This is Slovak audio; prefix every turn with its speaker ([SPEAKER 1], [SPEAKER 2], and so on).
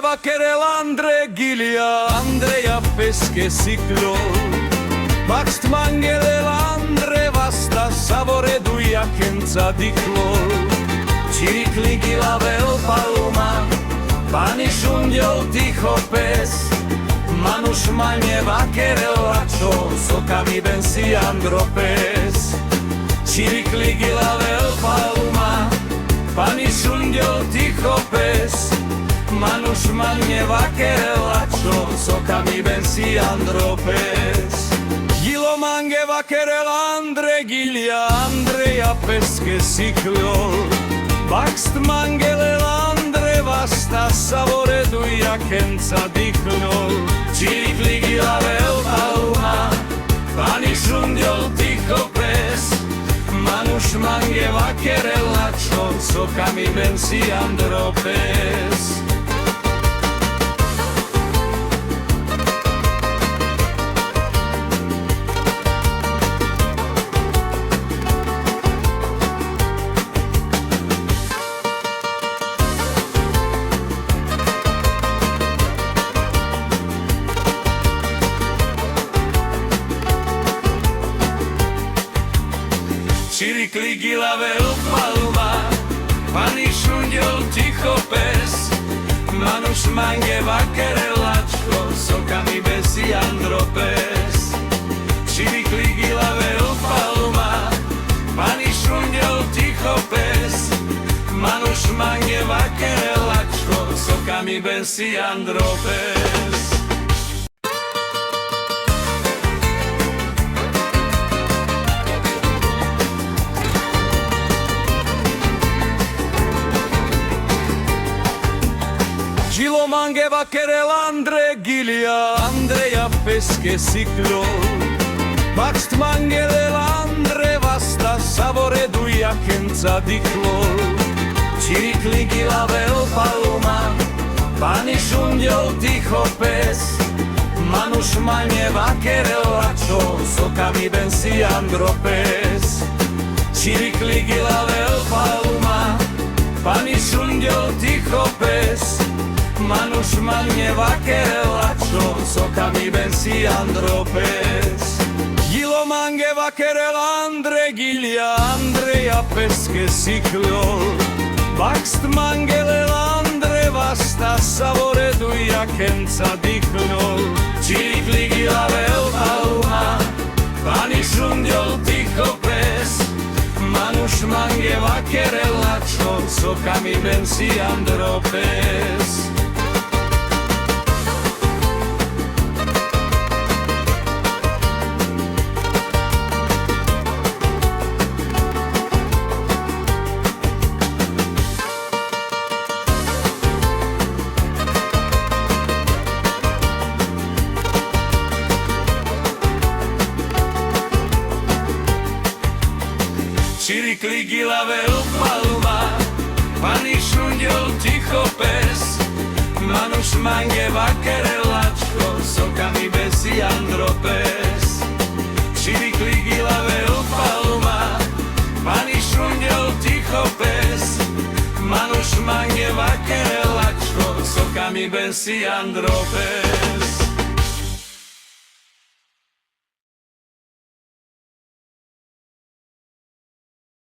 [SPEAKER 1] vaquerel Andre Gilia, Andreia pesche ciclol. Baxt mangele Andre vasta savore duia kenza di clol. Ciricli gila vel paloma, pani šundiol ticho pes. Manuš manje vaquerel lačo, sokami bensi andropes. Ciricli gila vel paloma, pani šundiol ticho pes. Manuš manje vaquerel lačo, sokami bensi andropes. Gilo mange vaquerel Andre Gilia, Andreia pesche ciclol. Baxt mangele Andre vasta savore duia kenza di clol. Ciricli gila vel paloma, pani šundiol ticho pes. Manuš mange vaquerel lačo, sokami bensi andropes. Ciricli gila vel paloma, pani šundiol ticho pes. Manuš mange vaquerel lačo, sokami bensi andropes. Ciricli gila vel paloma, pani šundiol ticho pes. Manuš mange vaquerel lačo, sokami bensi andropes. Gilo mange vaquerel Andre Gilia, Andreia pesche ciclol. Baxt mangele Andre vasta savore duia kenza di clol. Ciricli gila vel paloma, pani šundiol ticho pes. Manuš manje vaquerel lačo, sokami bensi andropes. Ciricli gila vel paloma, pani šundiol ticho pes. Manuš manje vaquerel lačo, sokami bensi andropes. Gilo mange vaquerel Andre Gilia, Andreia pesche ciclol. Baxt mangele Andre vasta savore duia kenza di clol. Ciricli gila vel paloma, pani šundiol ticho pes. Manuš mange vaquerel lačo, sokami bensi andropes. Ciricli gila vel paloma, pani šundiol ticho pes. Manuš mange vaquerel lačo, sokami bensi andropes. Ciricli gila vel paloma, pani šundiol ticho pes. Manuš mange vaquerel lačo, sokami bensi andropes.